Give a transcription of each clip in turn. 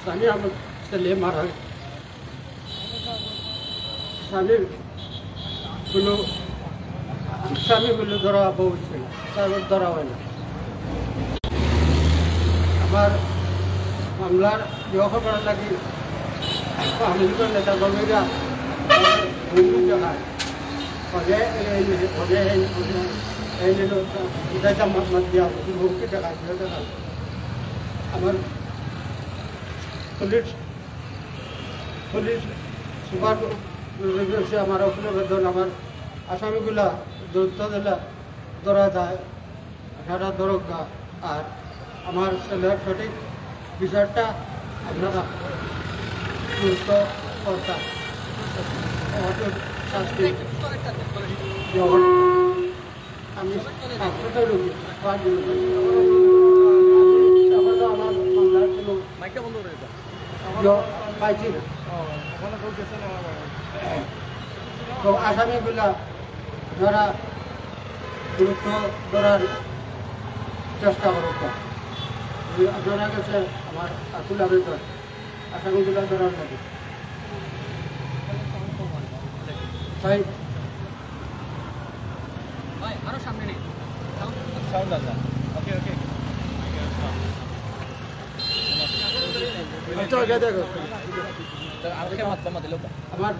সানি আমার ছেলে মারা স্বামীগুলো ধরা বউ ছিল তারপর ধরা হয় না। আমার মামলার বিবাহ করার লাগে আমেরিকার নেতা কর্মীরা দেখায় আমার পুলিশ সুপার আমার অভিযোগ আমার আসামিগুলা দূরত্ব দিলে ধরা যায় সারা দরগা আর আমার ছেলের সঠিক বিচারটা আপনারা গুরুত্ব কর্তা শাস্তি আমি হাসপাতাল রুগী আমার মামলার কোনো পাইছি না। তো আসামিগুলা যারা গুরুত্ব ধরার চেষ্টা করত আপনারা কাছে আমার আকুল আবেদন আসামিগুলা ধরার লাগে। তাই আরো সামনে নেই আমার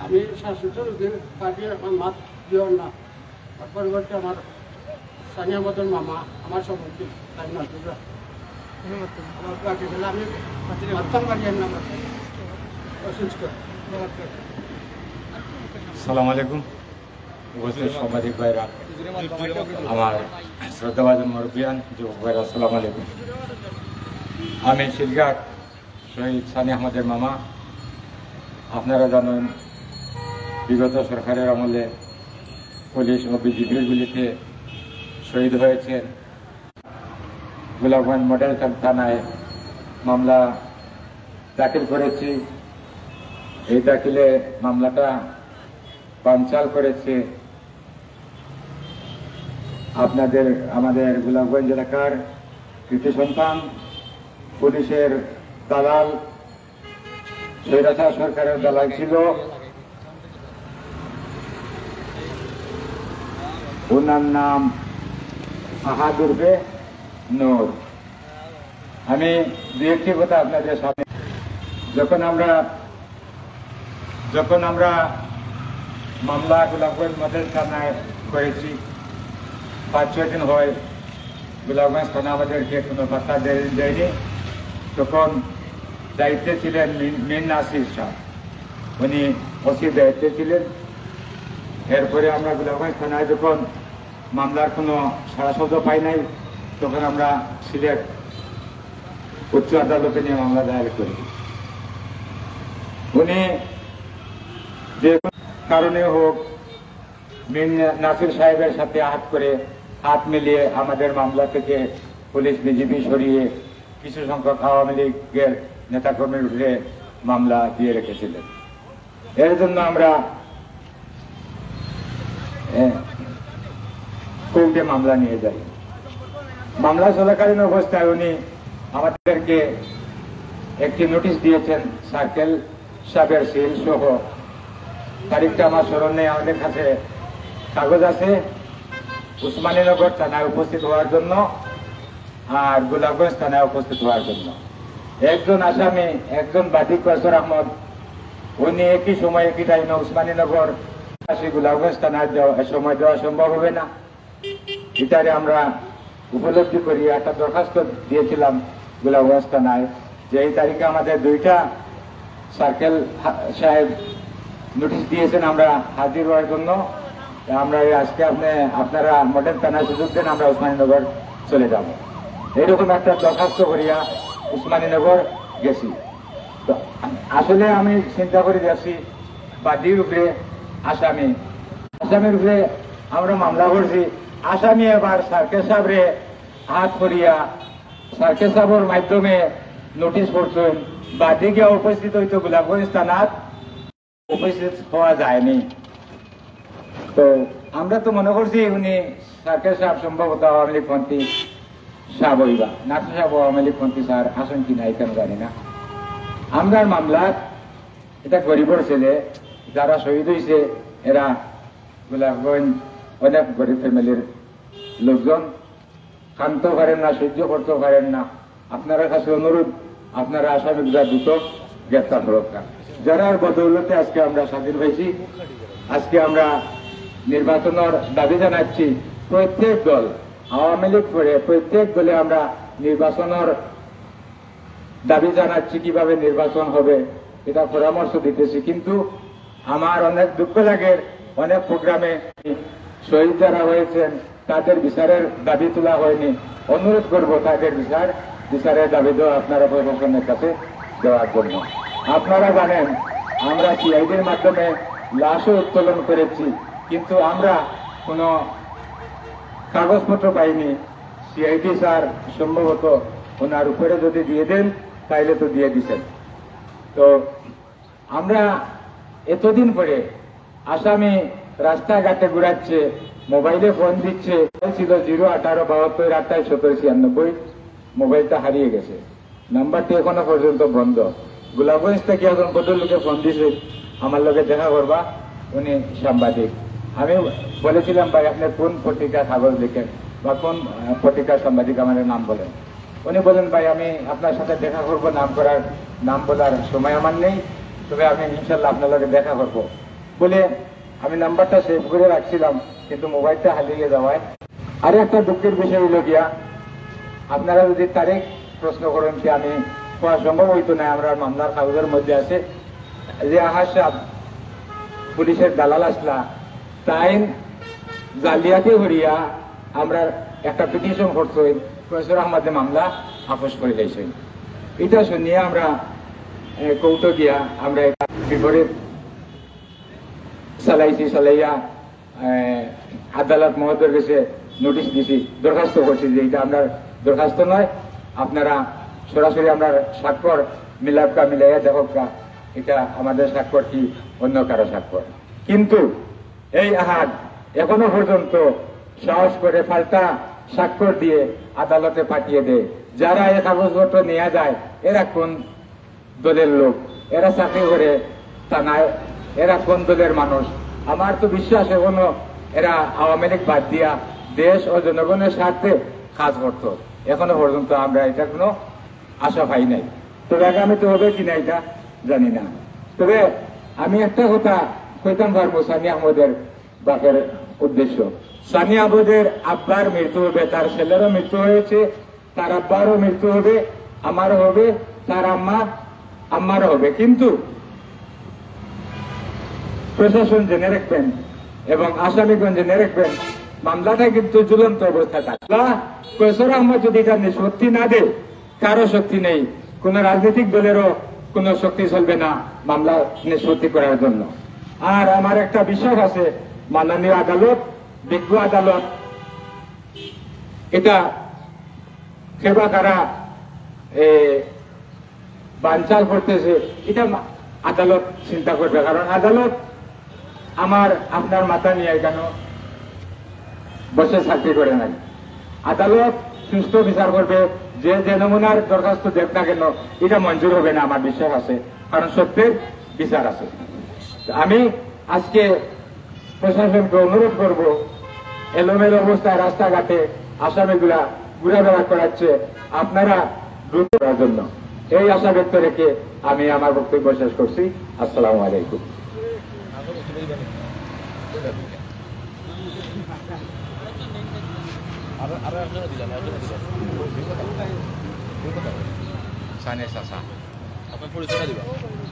আমি শাসিত রোগীর পার্টি আমার মাত দিও না তার পরিবর্তে আমার সানিয়া মতন মামা আমার সম্পর্কে তাই নাতুরা আমার পার্টি দিলে আমি মাততাম পারিয়ার নাম অসুস্থ। আসসালামু আলাইকুম উপস্থিত সাংবাদিক ভাইরা, আমার শ্রদ্ধাভাজন মুরব্বিয়ান যুবক ভাইরা, আসসালামু আলাইকুম। আমি শিলঘাট শহীদ সানি আহমদের মামা। আপনারা জানেন বিগত সরকারের আমলে পুলিশ ও বিজিবির গুলিতে শহীদ হয়েছেন। গোলাপগঞ্জ মডেল থানায় মামলা দাখিল করেছি। এই দাখিলে মামলাটা বানচাল করেছে আমাদের গোলাপগঞ্জ এলাকার কৃতি সন্তান পুলিশের দালাল, স্বৈরাচার সরকারের দালাল ছিল। ওনার নাম আহাদুরবে নূর। আমি দু একটি কথা আপনাদের সামনে, যখন আমরা মামলা গোলাপগঞ্জ মডেল থানায় করেছি, 5-6 দিন হয় গোলাপগঞ্জ থানা আমাদেরকে কোনো বার্তা দেয়নি। তখন দায়িত্বে ছিলেন মীর নাসির শাহ, উনি ওসির দায়িত্বে ছিলেন। এরপরে আমরা গোলাপগঞ্জ থানায় যখন মামলার কোনো সারা শব্দ পাই নাই, তখন আমরা সিলেট উচ্চ আদালতে নিয়ে মামলা দায়ের করি। উনি যে কারণে হোক মীর নাসির সাহেবের সাথে হাত মিলিয়ে আমাদের মামলা থেকে পুলিশ বিজিবি সরিয়ে কিছু সংখ্যক আওয়ামী লীগের নেতাকর্মীর উপরে মামলা দিয়ে রেখেছিলেন। এর জন্য আমরা কোর্টে মামলা নিয়ে যাই। মামলা চলাকালীন অবস্থায় উনি আমাদেরকে একটি নোটিশ দিয়েছেন সার্কেল সাহেবের সিল সহ। তারিখটা আমার স্মরণ নেই, আমাদের কাছে কাগজ আছে। উসমানীনগর থানায় উপস্থিত হওয়ার জন্য আর গোলাপগঞ্জ থানায় উপস্থিত হওয়ার জন্য। একজন আসামি, একজন বাদী কসর আহমদ, উনি একই সময় একই টাইমে উসমানীনগর গোলাপগঞ্জ থানায় সময় দেওয়া সম্ভব হবে না। এটারে আমরা উপলব্ধি করি, একটা দরখাস্ত দিয়েছিলাম গোলাপগঞ্জ থানায় যে এই তারিখে আমাদের 2টা সার্কেল সাহেব নোটিশ দিয়েছেন আমরা হাজির হওয়ার জন্য। আমরা আজকে আপনারা মডেল থানায় সুযোগ দেন, আমরা উসমানীনগর চলে যাব। এইরকম একটা দরখাস্ত করিয়া উসমানীনগর গেছি। তো আসলে আমি চিন্তা করে যাচ্ছি বাদীর উপরে আসামির উপরে আমরা মামলা করছি। আসামি এবার সার্কেল সাহেবরে হাত করিয়া সার্কেল সাহেবের মাধ্যমে নোটিশ করছেন, বাদী গিয়া উপস্থিত হইতো গোলাপগঞ্জ থানাত উপস্থিত হওয়া যায়নি। তো আমরা তো মনে করছি উনি সার্কেল সাহেব সম্ভবত আওয়ামী লীগপন্থী সাহ বইবা নাসির সাহেব আওয়ামী লীগ মন্ত্রী স্যার আসেন কিনা এখানে জানি না। আমরার মামলা এটা গরিবর ছেলে যারা শহীদ হয়েছে এরা গোলাপগঞ্জ অনেক গরিব ফ্যামিলির লোকজন কানতে পারেন না, সহ্য করতে পারেন না। আপনার কাছে অনুরোধ, আপনারা আসামিরা দ্রুত গ্রেফতার দরকার। যারার বদৌলতে আজকে আমরা স্বাধীন হয়েছি। আজকে আমরা নির্বাচনের দাবি জানাচ্ছি প্রত্যেক দল, আওয়ামী লীগ করে প্রত্যেক দলে আমরা নির্বাচনের দাবি জানাচ্ছি কিভাবে নির্বাচন হবে এটা পরামর্শ দিতেছি। কিন্তু আমার অনেক দুঃখ লাগে, অনেক প্রোগ্রামে শহীদ যারা হয়েছেন তাদের বিচারের দাবি তোলা হয়নি। অনুরোধ করব তাদের বিচারের দাবি দেওয়া আপনারা প্রশাসনের কাছে দেওয়ার জন্য। আপনারা জানেন আমরা সিআইডির মাধ্যমে লাশও উত্তোলন করেছি, কিন্তু আমরা কোনো কাগজপত্র পাইনি। সিআইডি স্যার সম্ভবত ওনার উপরে যদি দিয়ে দেন তাইলে তো দিয়ে দিচ্ছেন। তো আমরা এতদিন পরে আসামি রাস্তাঘাটে ঘুরাচ্ছে, মোবাইলে ফোন দিচ্ছে, ছিল 01872287096, মোবাইলটা হারিয়ে গেছে, নাম্বারটি এখনো পর্যন্ত বন্ধ। গোলাপগঞ্জ থেকে এখন কত লোকে ফোন দিছে আমার লোকে দেখা করবা, উনি সাংবাদিক। আমি বলেছিলাম ভাই আপনি কোন পত্রিকার কাগজ লিখেন বা কোন পত্রিকার সাংবাদিক আমাদের নাম বলেন। উনি বলেন ভাই আমি আপনার সাথে দেখা করবো, নাম বলার সময় আমার নেই, তবে আমি ইনশাল্লাহ আপনার লোকে দেখা করবো বলে আমি নাম্বারটা সেভ করে রাখছিলাম, কিন্তু মোবাইলটা হারিয়ে যাওয়ায়। আর একটা দুঃখের বিষয় হইল গিয়া, আপনারা যদি তারিখ প্রশ্ন করেন যে আমি কোয়া সম্ভব হইতো না, আমরা মামলার কাগজের মধ্যে আছে যে আহার সাহেব পুলিশের দালাল আসলা তাই জালিয়াতি হরিয়া আমরা একটা পিটিশন করছি, প্রফেসর আহমদের মামলা আপোষ করে দিয়েছেন। এটা শুনিয়ে আমরা কৌটো গিয়া আমরা বিপরীত চালাইয়া আদালত মহোদয়ের কাছে নোটিশ দিছি, দরখাস্ত করছি যে এটা আমরা দরখাস্ত নয়, আপনারা সরাসরি আমরা স্বাক্ষর মিলাপকা মিলাইয়া দেখকা এটা আমাদের স্বাক্ষর কি অন্য কারো স্বাক্ষর। কিন্তু এই আহাদ এখনো পর্যন্ত সাহস করে পাল্টা স্বাক্ষর দিয়ে আদালতে পাঠিয়ে দেয়। যারা এই কাগজপত্র নিয়ে যায় এরা কোন দলের লোক, এরা চাকরি করে থানায়, এরা কোন দলের মানুষ? আমার তো বিশ্বাস এখনো এরা আওয়ামী লীগ বাদ দিয়া দেশ ও জনগণের স্বার্থে কাজ করত। এখনো পর্যন্ত আমরা এটা কোনো আশা পাই নাই। তবে আগামীতে হবে কিনা এটা জানি না। তবে আমি একটা কথা কইতাম পারবো সানি আহমদের বাপের উদ্দেশ্য। সানি আহমদের আব্বার মৃত্যু হবে, তার ছেলেরও মৃত্যু হয়েছে, তার আব্বারও মৃত্যু হবে, আমারও হবে, তার আম্মারও হবে। কিন্তু প্রশাসন জেনে রাখবেন এবং আসামিগঞ্জ জেনে রাখবেন মামলাটা কিন্তু ঝুলন্ত অবস্থায় থাকবে। কৈশোর আহমদ যদি এটা নিষ্পত্তি না দেয়, কারো শক্তি নেই, কোন রাজনৈতিক দলেরও কোন শক্তি চলবে না মামলা নিষ্পত্তি করার জন্য। আর আমার একটা বিশ্বাস আছে মাননীয় আদালত, বিজ্ঞ আদালত এটা সেবা কারা বানচাল করতেছে এটা আদালত চিন্তা করবে। কারণ আদালত আমার আপনার মাথা নিয়ে কেন বসে চাকরি করে নাই। আদালত সুস্থ বিচার করবে, যে নমুনার দরখাস্ত দেখ না কেন এটা মঞ্জুর হবে না আমার বিশ্বাস আছে, কারণ সত্যের বিচার আছে। আমি আজকে প্রশাসনকে অনুরোধ করব, এলোমেলো অবস্থায় রাস্তাঘাটে আসামিগুলা ঘুরাফেরা করাচ্ছে, আপনারা দ্রুত করার জন্য এই আশা ব্যক্ত রেখে আমি আমার বক্তব্য শেষ করছি। আসসালামু আলাইকুম।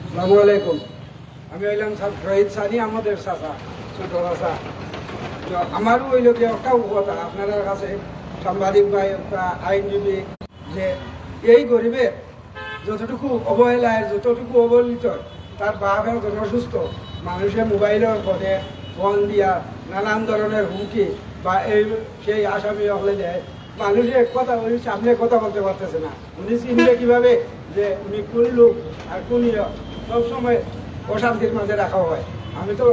আসসালামু আলাইকুম। আমি হইলাম শহীদ সানি আমাদের চাচা, ছোট চাচা। তো আমারও হইল কি একটা কথা আপনাদের কাছে সাংবাদিক বা আইনজীবী, যে এই গরিবের যতটুকু অবহেলায় যতটুকু অবহেলিত তার বাপের জন্য সুস্থ মানুষের মোবাইলের ফোনে ফোন দিয়া নানান ধরনের হুমকি বা এই সেই আসামি হলে দেয়, মানুষের এক কথা উনি সামনে কথা বলতে পারতেছে না। উনি চিনবে কিভাবে যে উনি কোন লোক আর কোন সবসময় অশান্তির মাঝে রাখা হয়। আমি তো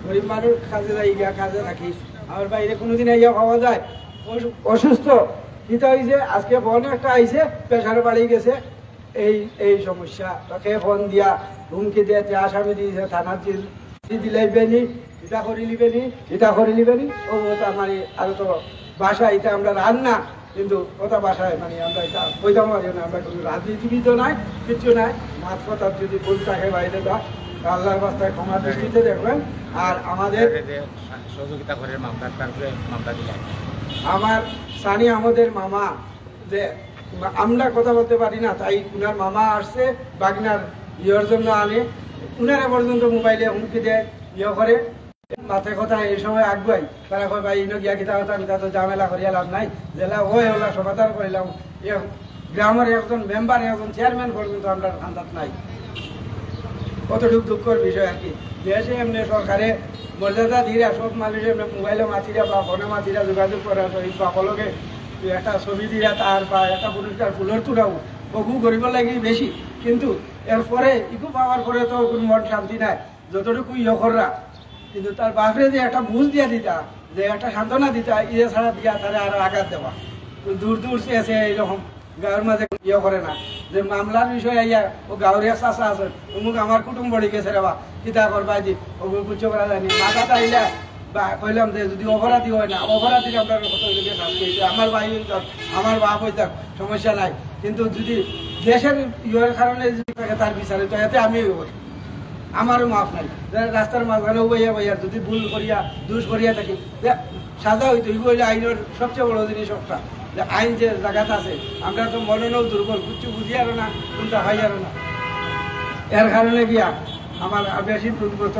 গরিব মানুষ, কাজে যাই গিয়া কাজে রাখি, আমার বাইরে কোনোদিন ইয়া পাওয়া যায় অসুস্থ কিতা হয়েছে আজকে ফোন একটা আইছে প্রেশার বাড়ি গেছে, এই সমস্যা তাকে ফোন দিয়া হুমকি দিয়ে আসামি দিয়েছে থানার দিলাইবেনি, এটা করে লিবেনি, এটা করে লিবেনি, ও মানে আরো তো বাসা এটা আমরা রান্না, কিন্তু ওটা বাসায় মানে আমরা এটা বইতাম পারি না, আমরা কোনো রাজনীতিবিদও নাই, কিছু নাই, মাছ কথার যদি ভুল থাকে বাইরে দেওয়া, আল্লাহর রাস্তায় ক্ষমা দৃষ্টিতে দেখবেন। আর আমাদের সহযোগিতা করে মামলা দিলেন আমার সানি আমাদের মামা, যে আমরা কথা বলতে পারি না, তাই উনার মামা আসছে বাগনার ইয়ের জন্য আনে, উনারা পর্যন্ত মোবাইলে হুমকি দেয়, ইয়ে করে মাথে কথা এই সময় আগুয়াই তারা কয় ভাই ইনো গিয়া কিতা কথা আমি তো ঝামেলা করিয়া লাভ নাই, জেলা হয় ওলা সমাধান করিলাম, গ্রামের একজন মেম্বার একজন চেয়ারম্যান পর্যন্ত আমরা আন্দাজ নাই। কতটুকু দুঃখের বিষয় আর কি, দেশে এমনি সরকারে মর্যাদা ধীরা সব মানুষের মোবাইলে মাতিরা বা ফোনে মাতিরা যোগাযোগ করা শহীদ সকলকে একটা ছবি দিয়া তার বা একটা পুরস্কার ফুলের তুলাও বহু গরিব লাগে বেশি, কিন্তু এরপরে ইকু পাওয়ার পরে তো কোনো মন শান্তি নাই, যতটুকু ইয়কররা, কিন্তু তার বাপরে যে একটা বুঝ দিয়া দিতা, যে একটা সান্ত্বনা দিতা, ইয়ে ছাড়া দিয়া তারা আরো আঘাত দেওয়া, দূর দূর এসে এইরকম গাঁয়ের মাঝে ইয়ে করে না, যে মামলার বিষয় আইয়া ও গাঁৱৰীয়া চাচা আছে অমুক আমার কুটুম বড়ি গেছে রে বা কিতা করবাই দি ওগুলো বুঝতে করা যায়নি, মাথাটা আইলা বা কইলাম যে যদি অপরাধী হয় না, অপরাধী আমরা কত শাস্তি হয়েছে, আমার ভাই হইতাম আমার বাপ হইতাম সমস্যা নাই, কিন্তু যদি দেশের ইয়ের কারণে যদি থাকে তার বিচারে তো এতে আমিও করি, আমারও মাফ নাই, রাস্তার মাঝখানে বইয়া বইয়া যদি ভুল করিয়া দুষ করিয়া থাকি সাজা হইতো, এগুলো আইনের সবচেয়ে বড় জিনিস একটা, আইন যে জায়গাতে আছে আমরা তো মনেও দুর্বল, কিছু বুঝি আরো না, কোনটা হয় আরো না, এর কারণে গিয়া আমার বেশি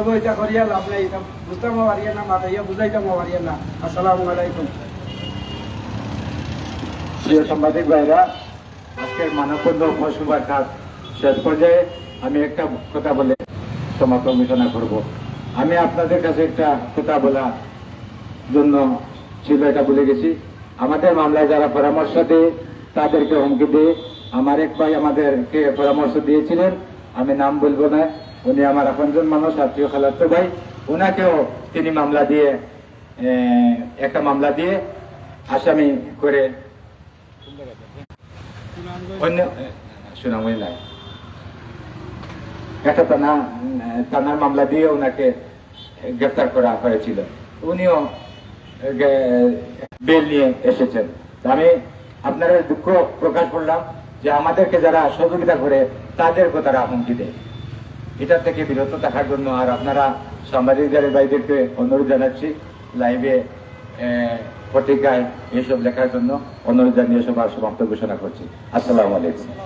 বইটা করিয়া লাভ নাই, বুঝতাম পারিয়া না, মাথাইয়া বুঝাইতাম পারিয়া না। আসসালামু আলাইকুম। প্রিয় সাংবাদিক ভাইরা, আজকের মানববন্ধ শুভাকাঙ্ক্ষা শেষ পর্যায়ে আমি একটা কথা বলে সমাপ্ত ঘোষণা করব। আমি আপনাদের কাছে একটা কথা বলার জন্য ছিল, এটা বলে গেছি। আমাদের মামলায় যারা পরামর্শ দেয় তাদেরকে হুমকি দিয়ে আমার এক ভাই আমাদেরকে পরামর্শ দিয়েছিলেন, আমি নাম বলবো না, উনি আমার আপনজন মানুষ, আত্মীয় খালাতো ভাই, ওনাকেও তিনি মামলা দিয়ে একটা মামলা দিয়ে আসামি করে অন্য সুনামই নাই একটা থানার মামলা দিয়ে ওনাকে গ্রেফতার করা হয়েছিল, উনিও বেল নিয়ে এসেছেন। আমি আপনারা দুঃখ প্রকাশ করলাম যে আমাদেরকে যারা সহযোগিতা করে তাদেরকে তারা হুমকি দেয়, এটার থেকে বিরত থাকার জন্য। আর আপনারা সাংবাদিকদের ভাইদেরকে অনুরোধ জানাচ্ছি, লাইভে পত্রিকায় এইসব লেখার জন্য অনুরোধ জানিয়ে সবার সমাপ্ত ঘোষণা করছি। আসসালামু আলাইকুম।